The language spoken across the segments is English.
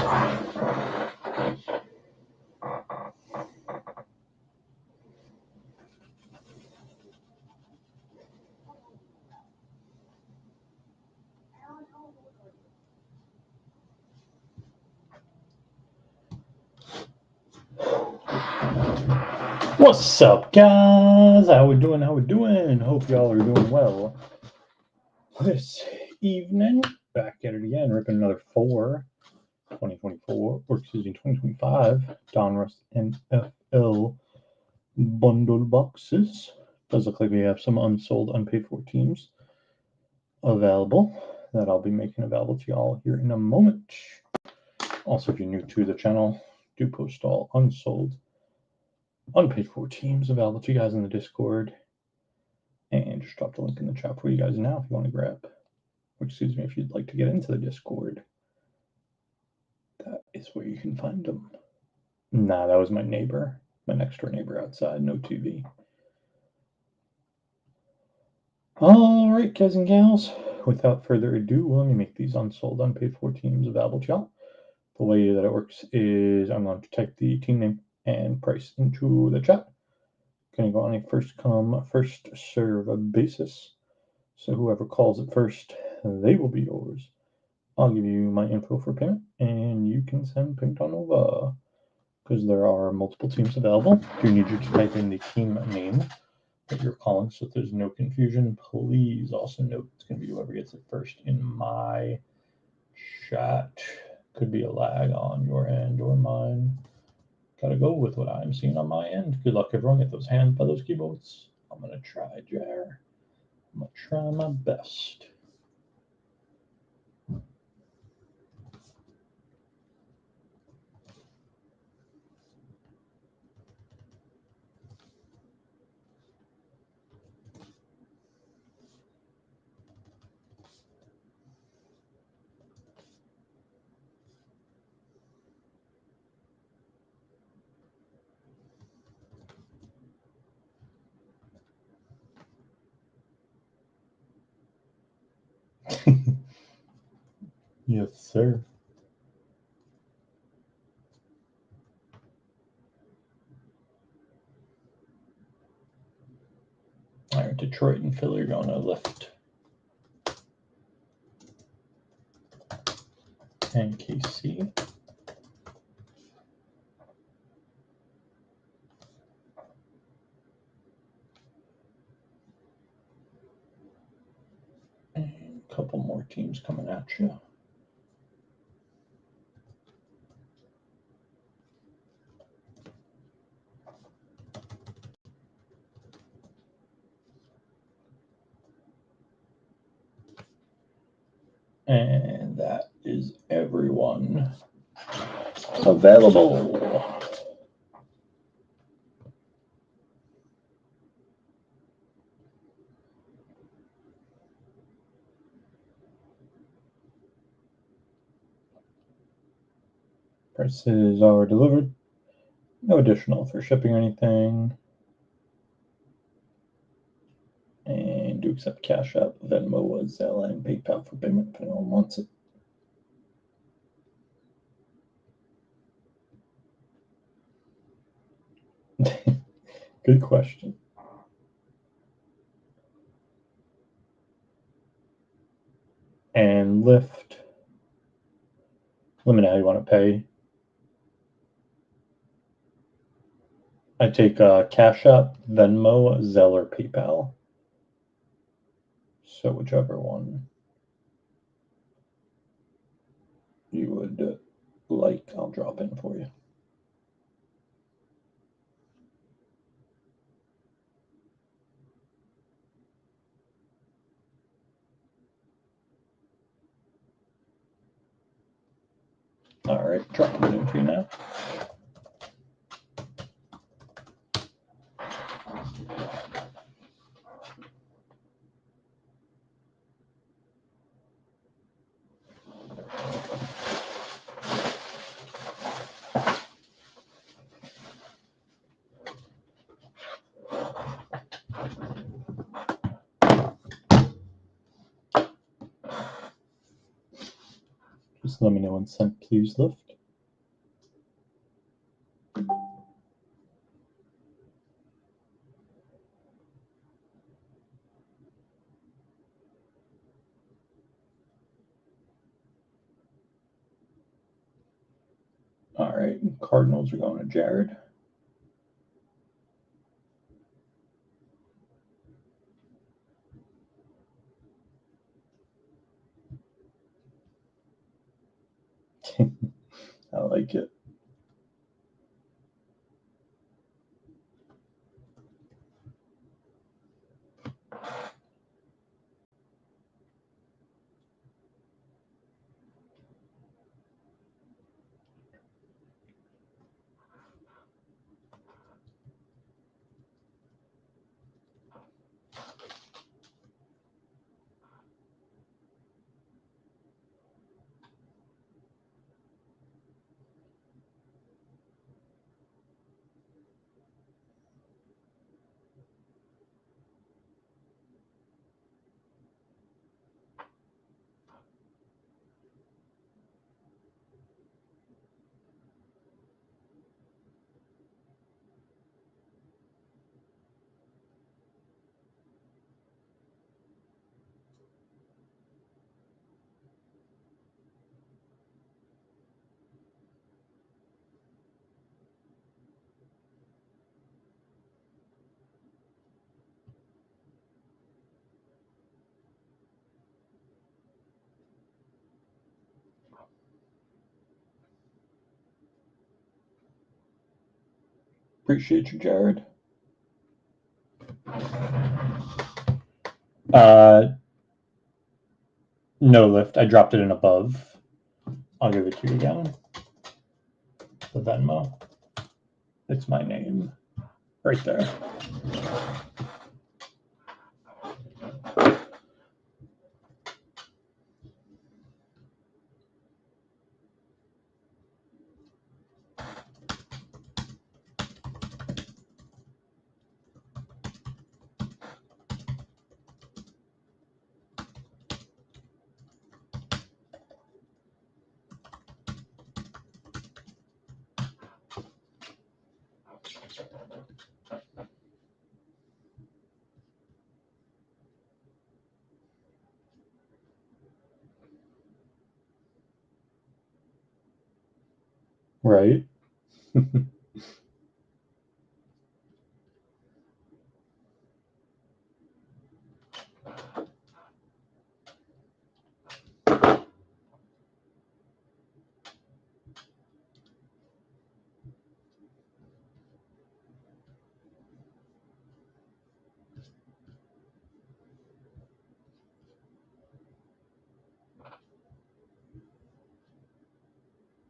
What's up, guys? How we doing? Hope y'all are doing well. This evening, back at it again, ripping another 2025 Donruss NFL bundle boxes. Does look like we have some unsold, unpaid for teams available that I'll be making available to y'all here in a moment. Also, if you're new to the channel, do post all unsold, unpaid for teams available to you guys in the Discord, and just drop the link in the chat for you guys now if you want to grab, or excuse me, if you'd like to get into the Discord. That is where you can find them. Nah, that was my neighbor, my next door neighbor outside. No TV. All right, guys and gals, without further ado, let me make these unsold, unpaid for teams available to y'all. The way that it works is I'm going to type the team name and price into the chat. Going to go on a first come, first serve basis. So whoever calls it first, they will be yours. I'll give you my info for payment, and you can send payment on over. Because there are multiple teams available, I do need you to type in the team name that you're calling, so if there's no confusion. Please also note it's going to be whoever gets it first in my chat. Could be a lag on your end or mine. Gotta go with what I'm seeing on my end. Good luck, everyone. Get those hands by those keyboards. I'm gonna try, Jar. I'm gonna try my best. Yes, sir. All right, Detroit and Philly are going to lift. And KC. And a couple more teams coming at you. And that is everyone available. Prices are delivered. No additional for shipping or anything. And do accept Cash App, Venmo, Zelle, and PayPal for payment if anyone wants it. Good question. And Lyft. Let me know how you want to pay. I take Cash App, Venmo, Zelle, or PayPal. So whichever one you would like, I'll drop in for you. All right, dropping it in for you now. Just let me know when sent, please, Lyft. All right, Cardinals are going to Jared. I like it. Appreciate you, Jared. No lift. I dropped it in above. I'll give it to you again. The Venmo. It's my name. Right there. Right.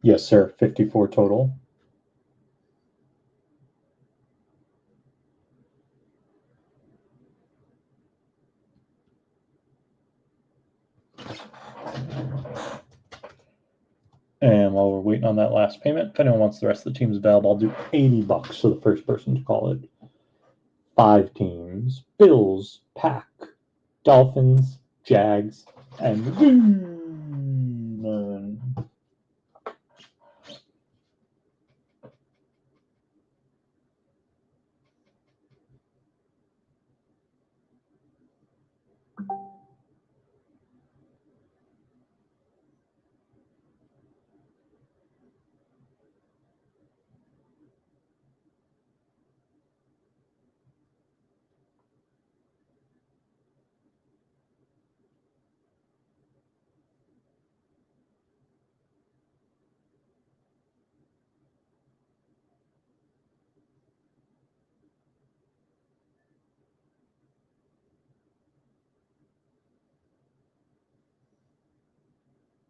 Yes, sir. 54 total. And while we're waiting on that last payment, if anyone wants the rest of the teams available, I'll do $80 for the first person to call it. 5 teams: Bills, Pack, Dolphins, Jags, and Demon.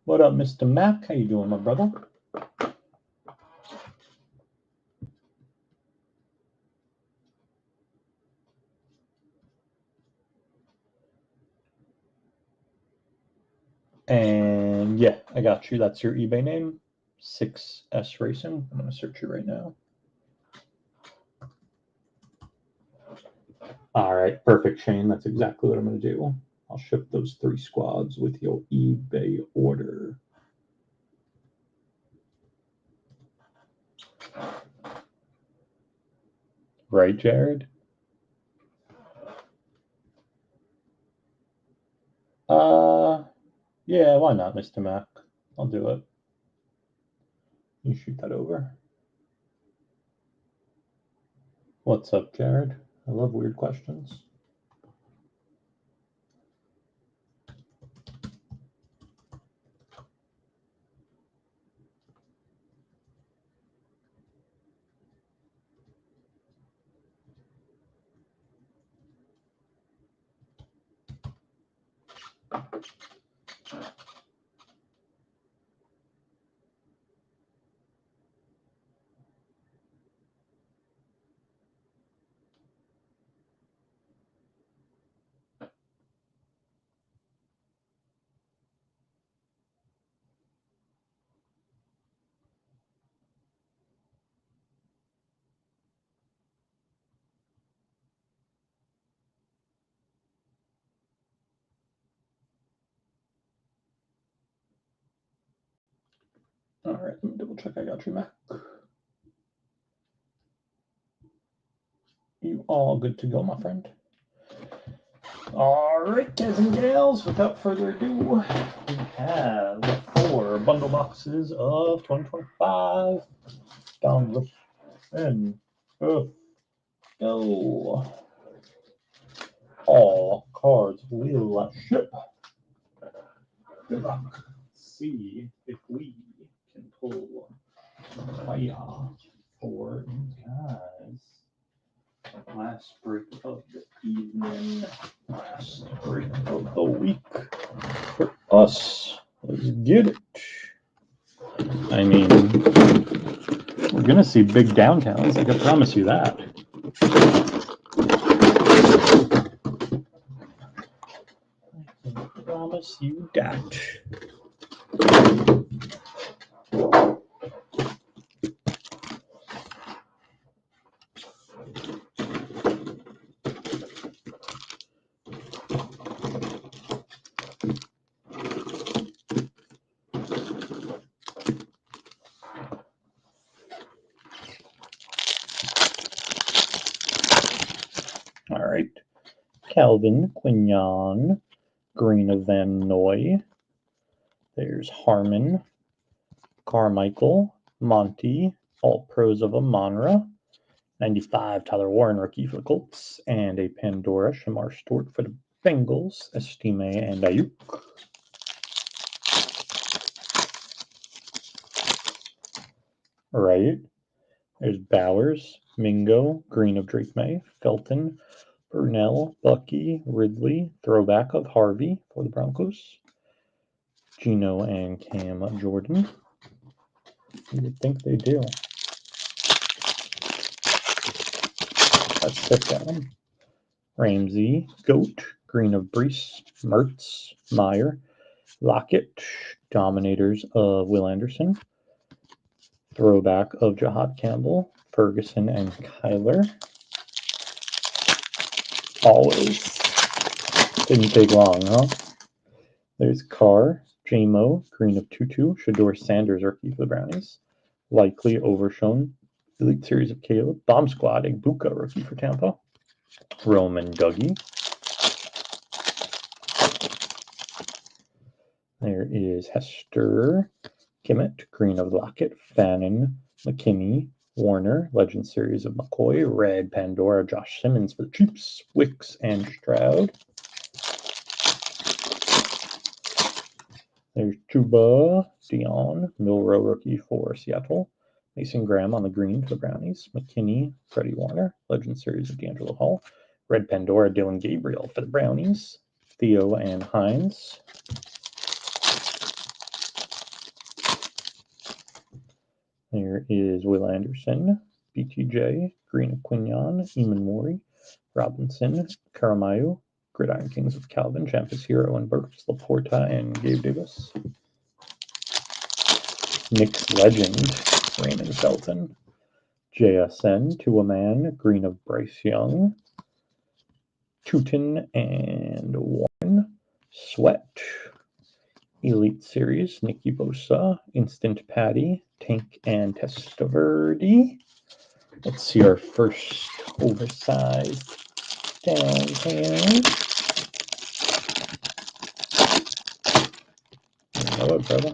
What up, Mr. Mac? How you doing, my brother? And yeah, I got you. That's your eBay name, 6S Racing. I'm going to search you right now. All right, perfect, Shane. That's exactly what I'm going to do. I'll ship those 3 squads with your eBay order. Right, Jared? Yeah, why not, Mr. Mac? I'll do it. You shoot that over. What's up, Jared? I love weird questions. All right, let me double check I got you, Mac. You all good to go, my friend? All right, guys and gals, without further ado, we have 4 bundle boxes of 2025 Donruss, and go. All cards will ship. Good luck. Let's see if we can pull fire for you guys. Last break of the evening, last break of the week for us. Let's get it. I mean, we're gonna see big downtowns. I can promise you that. I can promise you that. All right, Calvin Quignon, Green of Van Noy. There's Harmon, Carmichael, Monty, All Pros of Amonra, 95 Tyler Warren, rookie for the Colts, and a Pandora Shamar Stewart for the Bengals, Estime and Ayuk. Right. There's Bowers, Mingo, Green of Drake May, Felton, Burnell, Bucky, Ridley, throwback of Harvey for the Broncos, Gino and Cam Jordan. You would think they do. Let's stick down. Ramsey, Goat, Green of Brees, Mertz, Meyer, Lockett, Dominators of Will Anderson, throwback of Jahad Campbell, Ferguson and Kyler. Always. Didn't take long, huh? There's Carr, J-Mo, Green of Tutu, Shador Sanders, rookie for the Brownies, Likely Overshown, Elite Series of Caleb, Bomb Squad, Igbuka, rookie for Tampa, Roman Dougie. There is Hester, Kimmett, Green of Lockett, Fannin, McKinney, Warner, Legend Series of McCoy, Red Pandora, Josh Simmons for the Chiefs, Wicks and Stroud. There's Chuba, Dion, Milrow rookie for Seattle, Mason Graham on the green for the Brownies, McKinney, Freddie Warner, Legend Series of D'Angelo Hall, Red Pandora, Dylan Gabriel for the Brownies, Theo and Hines. There is Will Anderson, BTJ, Green of Quignon, Eamon Mori, Robinson, Karamayu, Gridiron Kings of Calvin, Champus Hero and Burks, Laporta, and Gabe Davis. Knicks Legend, Raymond Felton, JSN, To a Man, Green of Bryce Young, Tootin and Warren, Sweat, Elite Series, Nicky Bosa, Instant Patty, Tank and Testaverde. Let's see our first oversized downtown. Hello, brother.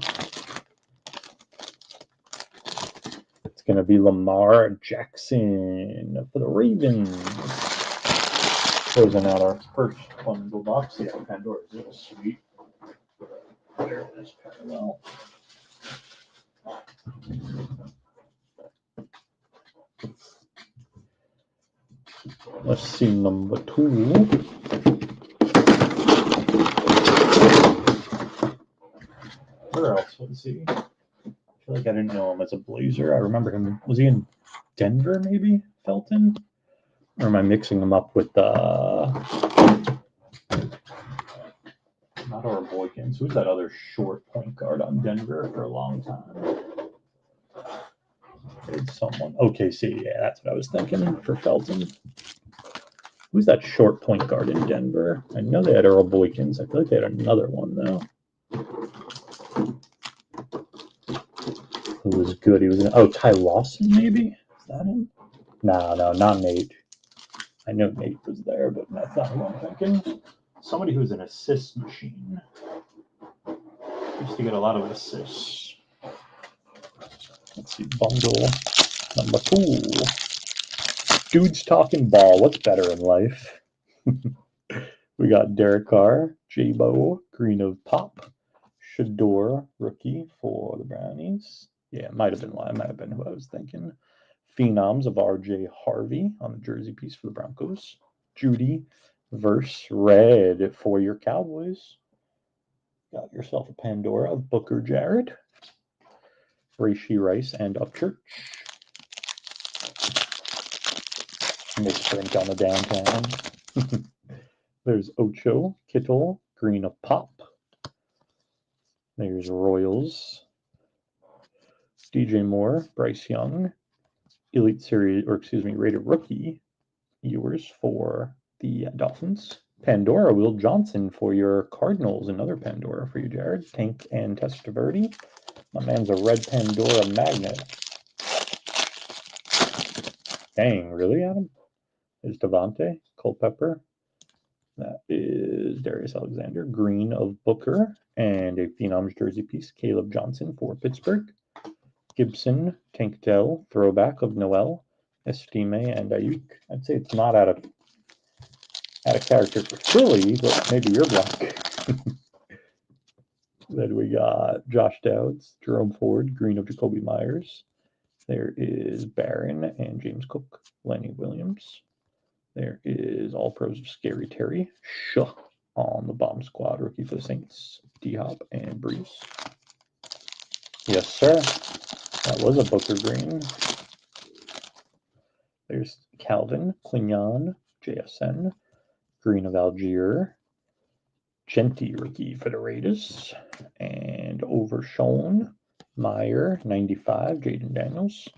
It's going to be Lamar Jackson for the Ravens. Closing out our first bundle box. Yeah, Pandora's little sweet. There it is, parallel. Let's see number 2. Where else was he? I feel like I didn't know him as a Blazer. I remember him. Was he in Denver, maybe? Felton? Or am I mixing him up with not our Boykins? Who's that other short point guard on Denver for a long time? It's someone. OKC, yeah, that's what I was thinking for Felton. Who's that short point guard in Denver? I know they had Earl Boykins. I feel like they had another one, though. Who was good? He was Ty Lawson, maybe? Is that him? No, not Nate. I know Nate was there, but that's not who I'm thinking. Somebody who's an assist machine. Used to get a lot of assists. Let's see, bundle number 2. Dudes talking ball. What's better in life? We got Derek Carr, J-Bo, Green of Pop, Shador, rookie for the Brownies. Yeah, it might have been who I was thinking. Phenoms of R.J. Harvey on the jersey piece for the Broncos. Judy, verse red for your Cowboys. Got yourself a Pandora of Booker Jarrett, Rashee Rice, and Upchurch. Misprint on the downtown. There's Ocho, Kittle, Green of Pop. There's Royals, DJ Moore, Bryce Young, Elite Series, rated rookie, yours for the Dolphins. Pandora, Will Johnson for your Cardinals. Another Pandora for you, Jared. Tank and Testaverde. My man's a red Pandora magnet. Dang, really, Adam? There's Devontae, Culpepper. That is Darius Alexander, Green of Booker, and a Phenoms jersey piece, Caleb Johnson for Pittsburgh. Gibson, Tank Dell, throwback of Noel, Estime, and Ayuk. I'd say it's not out of character for Philly, but maybe your block. Then we got Josh Dowds, Jerome Ford, Green of Jacoby Myers. There is Barron and James Cook, Lenny Williams. There is All Pros of Scary Terry, Shah on the bomb squad, rookie for the Saints, D-Hop and Breeze. Yes, sir. That was a Booker Green. There's Calvin, Quignon, JSN, Green of Algier, Genty rookie for the Raiders, and Overshown, Meyer, 95, Jaden Daniels.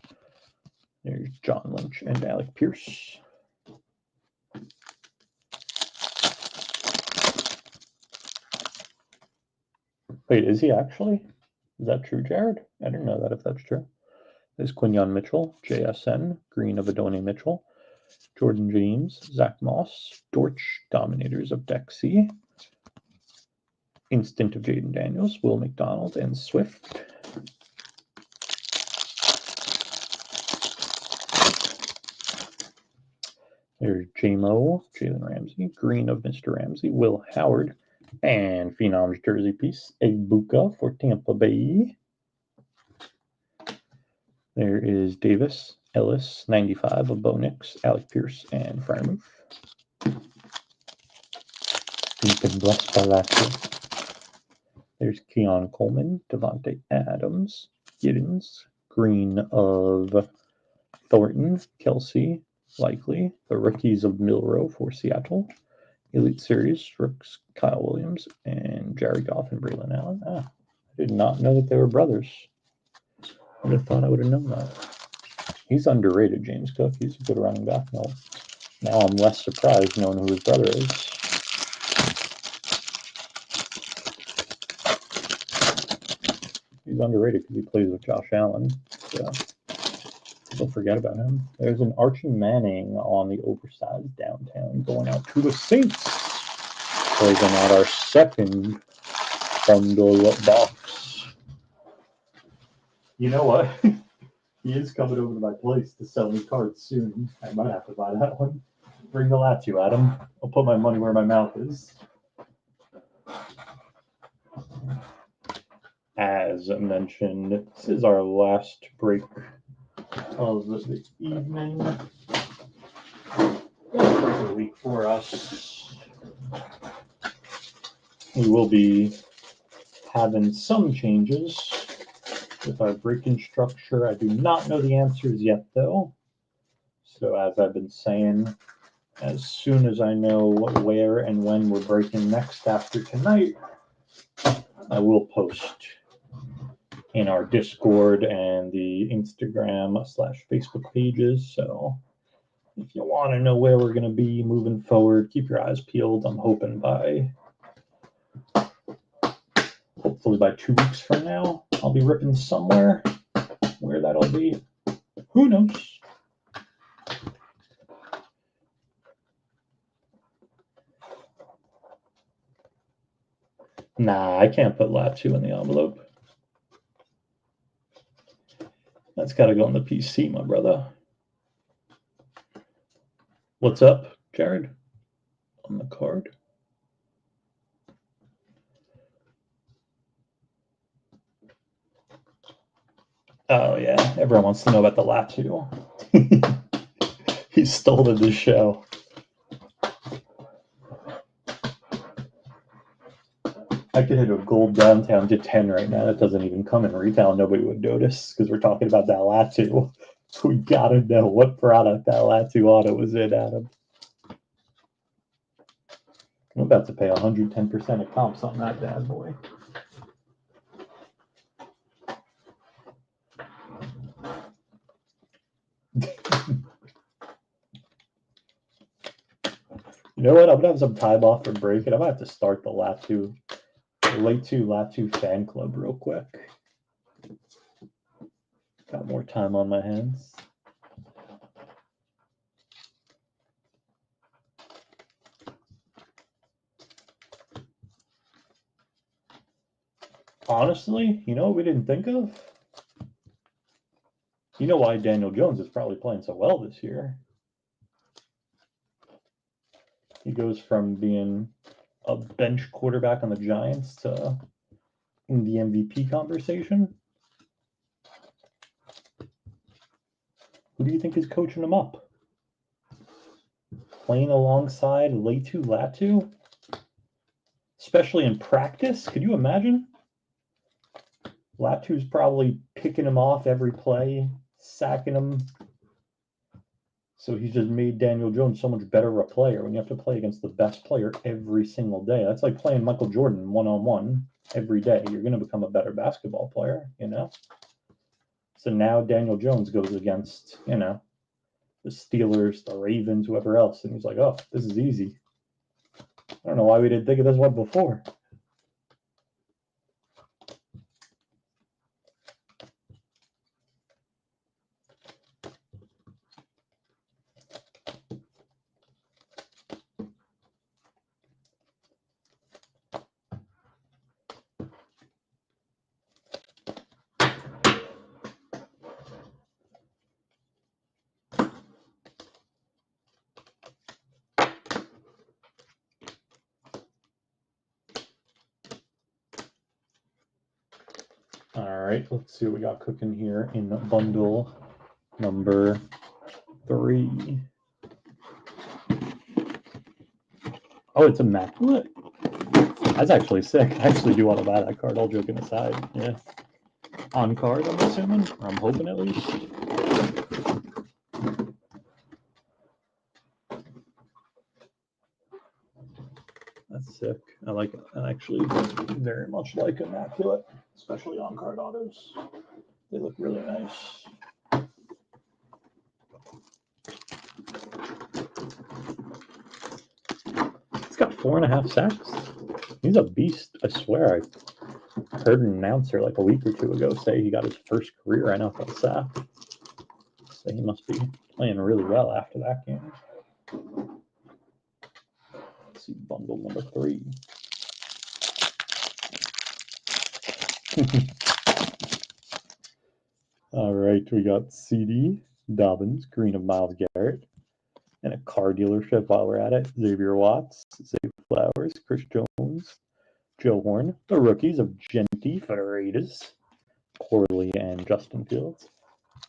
There's John Lynch and Alec Pierce. Wait, is he actually? Is that true, Jared? I didn't know that if that's true. There's Quinyon Mitchell, JSN, Green of Adonai Mitchell, Jordan James, Zach Moss, Dortch, Dominators of Dexy, Instant of Jaden Daniels, Will McDonald, and Swift. There's J-Mo, Jalen Ramsey, Green of Mr. Ramsey, Will Howard, and Phenoms jersey piece, Egbuka for Tampa Bay. There is Davis, Ellis, 95 of Bo Nix, Alec Pierce, and Frymouth. You've been blessed by that. There's Keon Coleman, Devontae Adams, Giddens, Green of Thornton, Kelsey, Likely, the rookies of Milrow for Seattle, Elite Series, Rooks, Kyle Williams, and Jared Goff and Braylon Allen. I did not know that they were brothers. I would have thought I would have known that. He's underrated, James Cook. He's a good running back. Now I'm less surprised knowing who his brother is. He's underrated because he plays with Josh Allen. So don't forget about him. There's an Archie Manning on the oversized downtown going out to the Saints. Closing out our second bundle box. You know what? He is coming over to my place to sell me cards soon. I might have to buy that one. Bring the Lazio, Adam. I'll put my money where my mouth is. As mentioned, this is our last break of the evening. A week for us. We will be having some changes with our break-in structure. I do not know the answers yet, though. So as I've been saying, as soon as I know where and when we're breaking next after tonight, I will post in our Discord and the Instagram/Facebook pages. So if you want to know where we're going to be moving forward, keep your eyes peeled. I'm hoping hopefully by 2 weeks from now, I'll be ripping somewhere. Where that'll be, who knows? Nah, I can't put Lazio in the envelope. That's got to go on the PC, my brother. What's up, Jared? On the card. Oh, yeah. Everyone wants to know about the Lazio. He stole the show. I could hit a gold downtown to 10 right now. That doesn't even come in retail. Nobody would notice because we're talking about that Lazio. We got to know what product that Lazio auto was in, Adam. I'm about to pay 110% of comps on that bad boy. You know what? I'm gonna have some time off for break, and I might have to start the Late 2 Latu fan club real quick. Got more time on my hands. Honestly, you know what we didn't think of? You know why Daniel Jones is probably playing so well this year? He goes from being a bench quarterback on the Giants to in the MVP conversation. Who do you think is coaching him up? Playing alongside Latu Latu? Especially in practice? Could you imagine? Latu's probably picking him off every play, sacking him. So he's just made Daniel Jones so much better a player when you have to play against the best player every single day. That's like playing Michael Jordan one-on-one every day. You're going to become a better basketball player, you know? So now Daniel Jones goes against, you know, the Steelers, the Ravens, whoever else. And he's like, oh, this is easy. I don't know why we didn't think of this one before. All right, let's see what we got cooking here in bundle number 3. Oh, it's immaculate? That's actually sick. I actually do want to buy that card, all joking aside. Yeah. On card, I'm assuming, or I'm hoping at least. That's sick. I like it. I actually very much like immaculate, especially on card autos. They look really nice. He's got 4.5 sacks. He's a beast. I swear. I heard an announcer like a week or 2 ago say he got his first career NFL sack. So he must be playing really well after that game. Let's see, bundle number 3. All right, we got CD, Dobbins, green of Miles Garrett, and a car dealership while we're at it. Xavier Watts, Zay Flowers, Chris Jones, Joe Horn, the rookies of Genty for the Raiders, Corley and Justin Fields.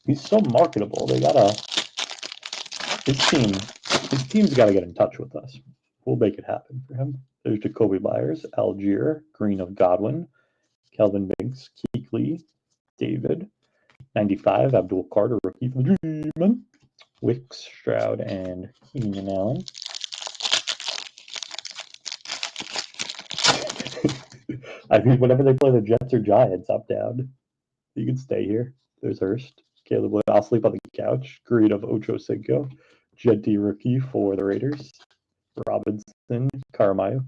He's so marketable. They gotta his team's gotta get in touch with us. We'll make it happen for him. There's Jacoby Myers, Algier, green of Godwin, Kelvin Banks, Keekly, David, 95, Abdul Carter, rookie for the Dreammen, Wicks, Stroud, and Keenan Allen. I mean, whenever they play the Jets or Giants, I'm down. You can stay here. There's Hurst. Caleb Wood, I'll sleep on the couch. Green of Ocho Cinco. Genty rookie for the Raiders. Robinson, Caramayo.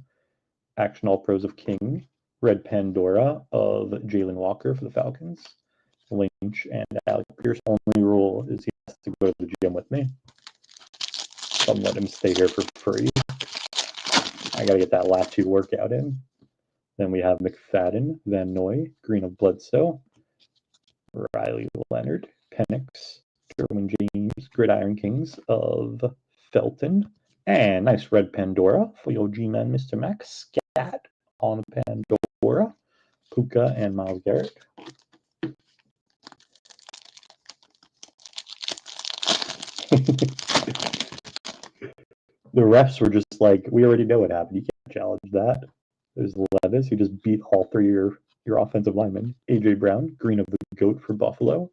Action All Pros of King. Red Pandora of Jalen Walker for the Falcons. Lynch and Alec Pierce. Only rule is he has to go to the gym with me. So I'm letting him stay here for free. I got to get that last 2 workout in. Then we have McFadden, Van Noy, Green of Bledsoe, Riley Leonard, Penix, Derwin James, Gridiron Kings of Felton, and nice red Pandora for your G-Man, Mr. Max. Scat on Pandora, Puka, and Miles Garrett. The refs were just like, we already know what happened. You can't challenge that. There's Levis, who just beat all 3 of your offensive linemen. A.J. Brown, green of the GOAT for Buffalo.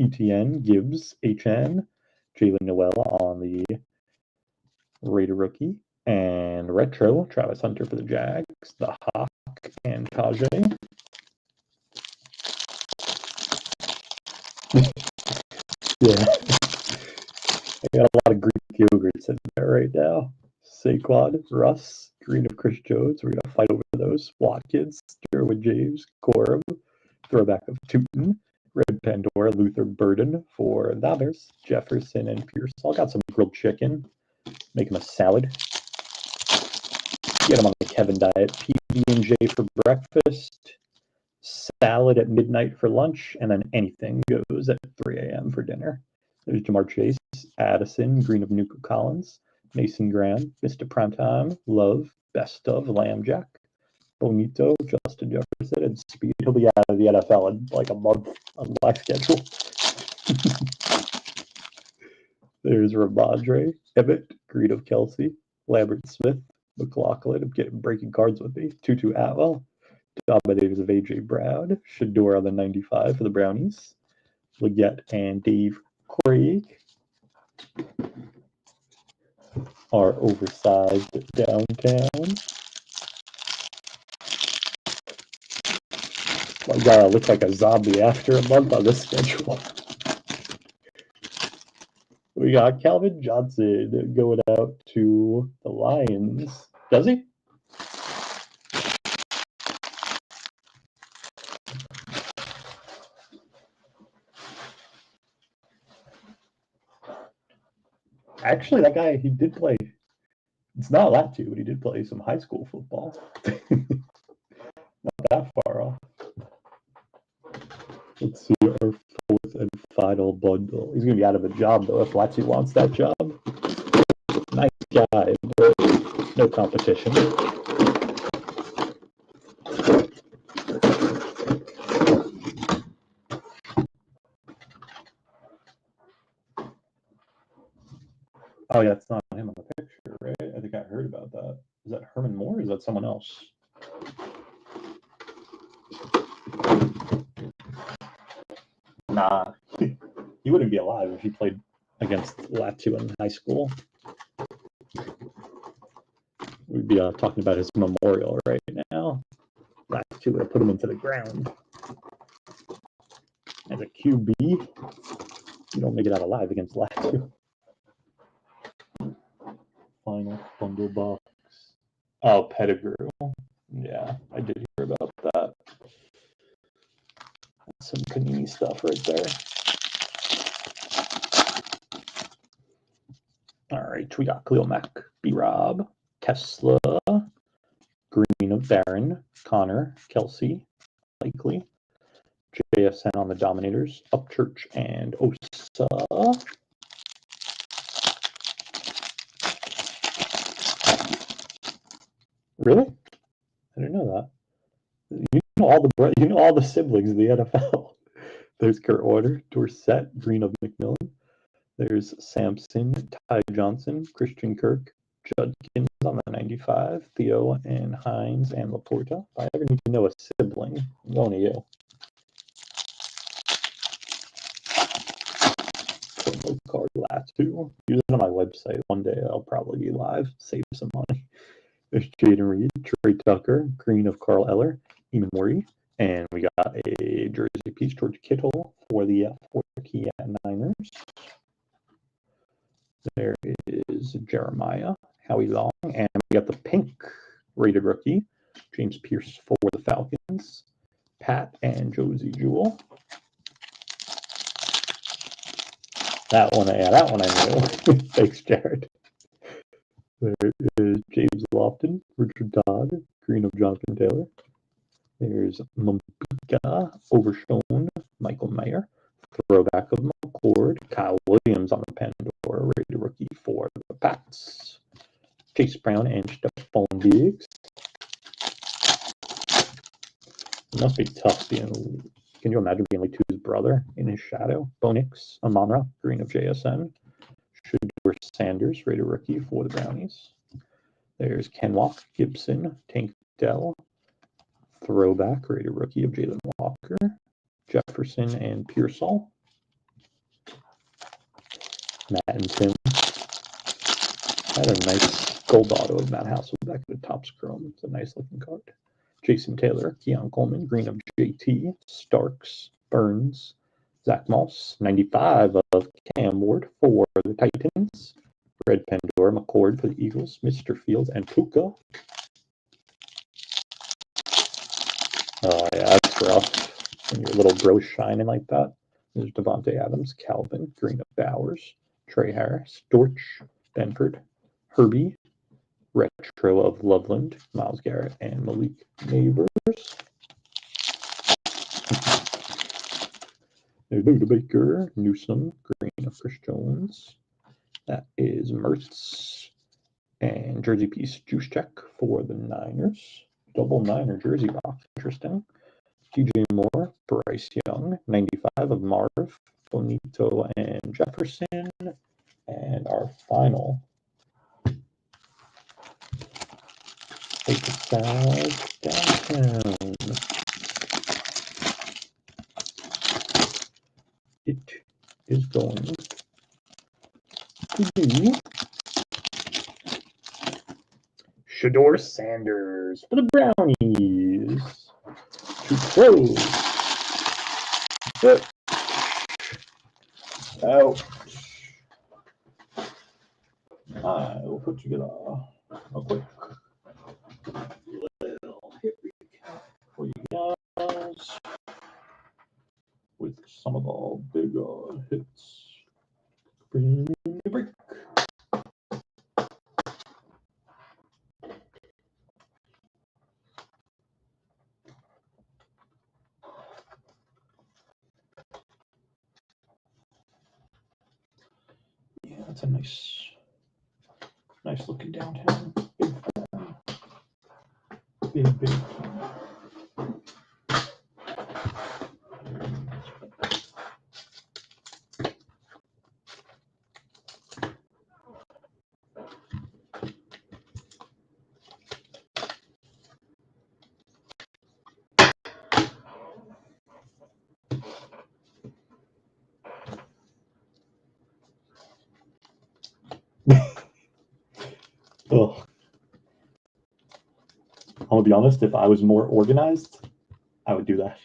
ETN, Gibbs, HN, Jalen Noel on the Raider rookie. And retro, Travis Hunter for the Jags. The Hawk and Tajay. Yeah. I got a lot of Greek yogurts in there right now. Saquon, Russ, green of Chris Jones. We're going to fight over those. Watkins, Derwin James, Corum, throwback of Tootin, Red Pandora, Luther Burden for the others, Jefferson and Pierce. I got some grilled chicken. Make him a salad. Get him on the Kevin diet. PB&J for breakfast. Salad at midnight for lunch. And then anything goes at 3 a.m. for dinner. There's Jamar Chase, Addison, green of Nuka Collins, Mason Graham, Mr. Primetime, Love, Best of, Lambjack, Bonito, Justin Jefferson, and Speed. He'll be out of the NFL in like a month on my schedule. There's Ramondre, Emmett, green of Kelsey, Lambert Smith, McLaughlin. I'm getting breaking cards with me. Tutu Atwell, Dominators of A.J. Brown, Shador on the 95 for the Brownies, Leggett and Dave Craig are oversized downtown. My God, I look like a zombie after a month on this schedule. We got Calvin Johnson going out to the Lions. Does he? Actually, that guy, he did play. It's not allowed to, but he did play some high school football. Not that far off. Let's see our 4th and final bundle. He's going to be out of a job, though, if Latsy wants that job. Nice guy, but no competition. Oh, yeah, it's not him on the picture, right? I think I heard about that. Is that Herman Moore or is that someone else? Nah, he wouldn't be alive if he played against Latu in high school. We'd be talking about his memorial right now. Latu would have put him into the ground. As a QB, you don't make it out alive against Latu. Final bundle box. Oh, Pettigrew. Yeah, I did hear about that. That's some Panini stuff right there. All right, we got Khalil Mack, B-Rob, Tesla, Green of Barron, Connor, Kelsey, Likely, JSN on the Dominators, Upchurch and Osa. Really? I didn't know that. You know all the siblings of the NFL. There's Kurt Warner, Dorsett, Green of McMillan. There's Sampson, Ty Johnson, Christian Kirk, Judkins on the 95, Theo and Hines and Laporta. If I ever need to know a sibling, I'm going to you. Promo card Latu. Use it on my website. One day I'll probably be live. Save some money. There's Jaden Reed, Trey Tucker, Green of Carl Eller, Eamon Morey, and we got a jersey piece, George Kittle for the 4 Niners. There is Jeremiah, Howie Long, and we got the pink rated rookie, James Pierce for the Falcons, Pat and Josie Jewell. That one I knew. Thanks, Jared. There is James Lofton, Richard Dodd, Green of Jonathan Taylor. There's Mambika, Overshone, Michael Mayer, throwback of McCord, Kyle Williams on the Pandora, rated rookie for the Pats, Chase Brown and Stephon Diggs. It must be tough being. Can you imagine being like Tu's brother in his shadow? Bonix, Amonra, Green of JSN, Shador Sanders, rated rookie for the Brownies. There's Kenwalk, Gibson, Tank Dell, throwback, rated rookie of Jalen Walker, Jefferson and Pearsall. Matt and Tim. I had a nice gold auto of Matt House back at the Topps Chrome. It's a nice looking card. Jason Taylor, Keon Coleman, Green of JT, Starks, Burns, Zach Moss, 95 of Cam Ward for the Titans, Red Pandora, McCord for the Eagles, Mr. Fields, and Puka. Oh, yeah, that's rough. When your little bro's shining like that. There's Devontae Adams, Calvin, Green of Bowers, Trey Harris, Dortch, Benford, Herbie, retro of Loveland, Myles Garrett, and Malik Neighbors. There's Buda Baker, Newsom, Green of Chris Jones. That is Mertz. And jersey piece, Juice Check for the Niners. Double Niner jersey box. Interesting. DJ Moore, Bryce Young, 95 of Marv, Bonito, and Jefferson. And our final take the size downtown. It is going to be Shador Sanders for the Brownies. To close. Out. I will put together a quick little hit recap for you guys with some of the bigger hits. Bring the break. Yeah, that's a nice looking downtown. Big fan. Big fan. Ugh. I'm gonna be honest, if I was more organized, I would do that.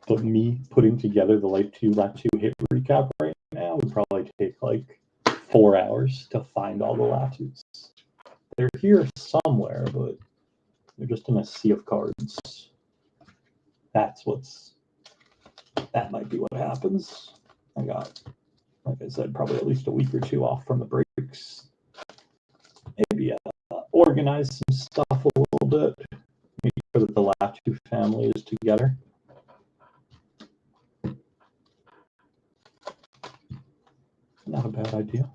But me putting together the Late 2 hit recap right now would probably take like 4 hours to find all the Latus. They're here somewhere, but they're just in a sea of cards. That might be what happens. I got, like I said, probably at least a week or two off from the breaks. Maybe organize some stuff a little bit. Make sure that the Latu family is together. Not a bad idea.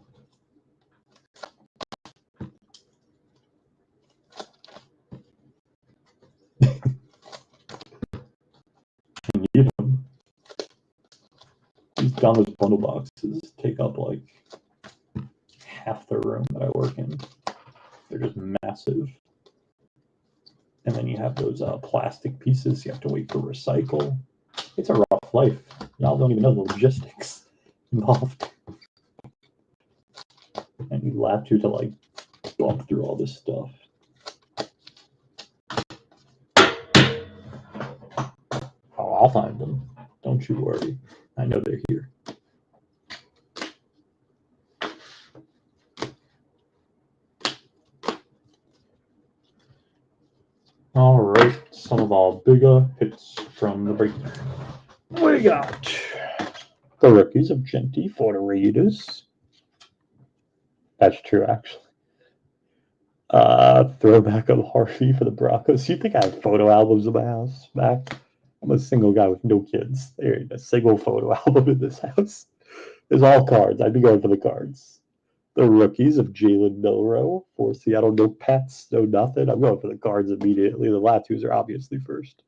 Need them. These Donruss bundle boxes take up like half the room that I work in. They're just massive. And then you have those plastic pieces you have to wait for recycle. It's a rough life. Y'all don't even know the logistics involved. And you have to like bump through all this stuff. Oh, I'll find them. Don't you worry. I know they're here. All right, some of our bigger hits from the break. We got the rookies of Genty for the Raiders. That's true, actually. Throwback of Harvey for the Broncos. You think I have photo albums in my house back? I'm a single guy with no kids. There ain't a single photo album in this house. There's all cards. I'd be going for the cards. The rookies of Jalen Milroe for Seattle. No pets, no nothing. I'm going for the cards immediately. The Latus are obviously first.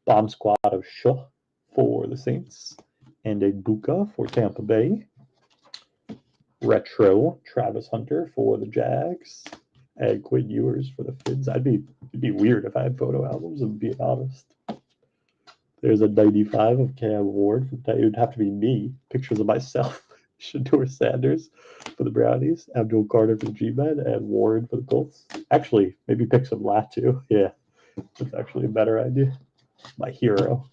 Bomb squad of Shaw for the Saints. And a Buka for Tampa Bay. Retro Travis Hunter for the Jags. And Quinn Ewers for the Fins. It'd be weird if I had photo albums, I'm being honest. There's a 95 of Cam Ward. It would have to be me. Pictures of myself. Shador Sanders for the Brownies, Abdul Carter for the G-Men, and Warren for the Colts. Actually, maybe pick some Latu. Yeah, that's actually a better idea. My hero.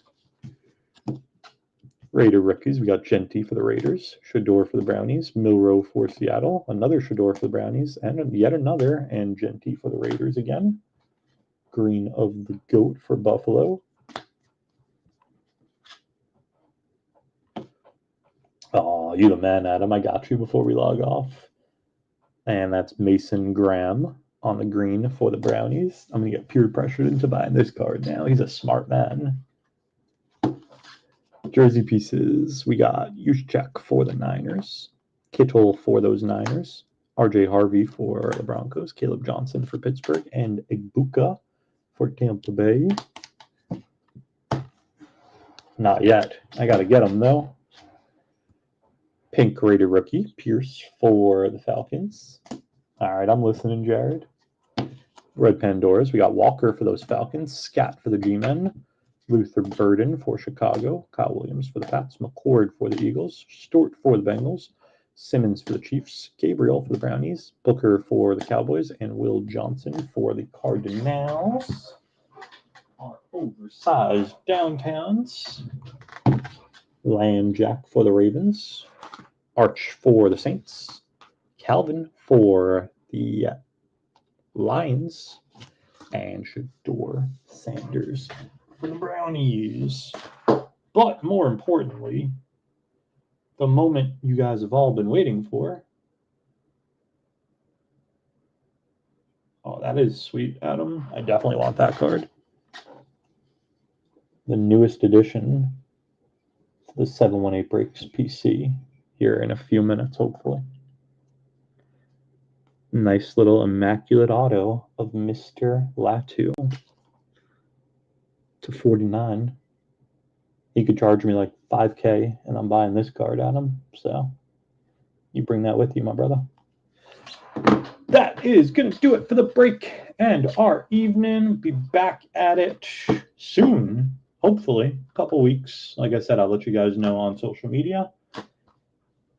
Raider rookies. We got Genty for the Raiders, Shador for the Brownies, Milroe for Seattle, another Shador for the Brownies, and yet another, and Genty for the Raiders again. Green of the Goat for Buffalo. Oh, you the man, Adam. I got you before we log off. And that's Mason Graham on the green for the Brownies. I'm going to get peer pressured into buying this card now. He's a smart man. Jersey pieces. We got Juszczyk for the Niners. Kittle for those Niners. RJ Harvey for the Broncos. Caleb Johnson for Pittsburgh. And Ibuka for Tampa Bay. Not yet. I got to get him, though. Pink Raider rookie, Pierce for the Falcons. All right, I'm listening, Jared. Red Pandoras. We got Walker for those Falcons. Scat for the G-Men. Luther Burden for Chicago. Kyle Williams for the Pats. McCord for the Eagles. Stewart for the Bengals. Simmons for the Chiefs. Gabriel for the Brownies. Booker for the Cowboys. And Will Johnson for the Cardinals. Our oversized downtowns. Lamb Jack for the Ravens. Arch for the Saints. Calvin for the Lions. And Shador Sanders for the Brownies. But more importantly, the moment you guys have all been waiting for. Oh, that is sweet, Adam. I definitely want that card. The newest edition, the 718 Breaks PC, here in a few minutes, hopefully. Nice little immaculate auto of Mr. Latu to 49. He could charge me like $5K, and I'm buying this card, Adam. So you bring that with you, my brother. That is going to do it for the break and our evening. Be back at it soon, hopefully. A couple weeks. Like I said, I'll let you guys know on social media.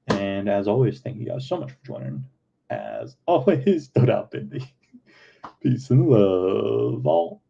And as always, thank you guys so much for joining. As always, no doubt, Bindi. Peace and love, all.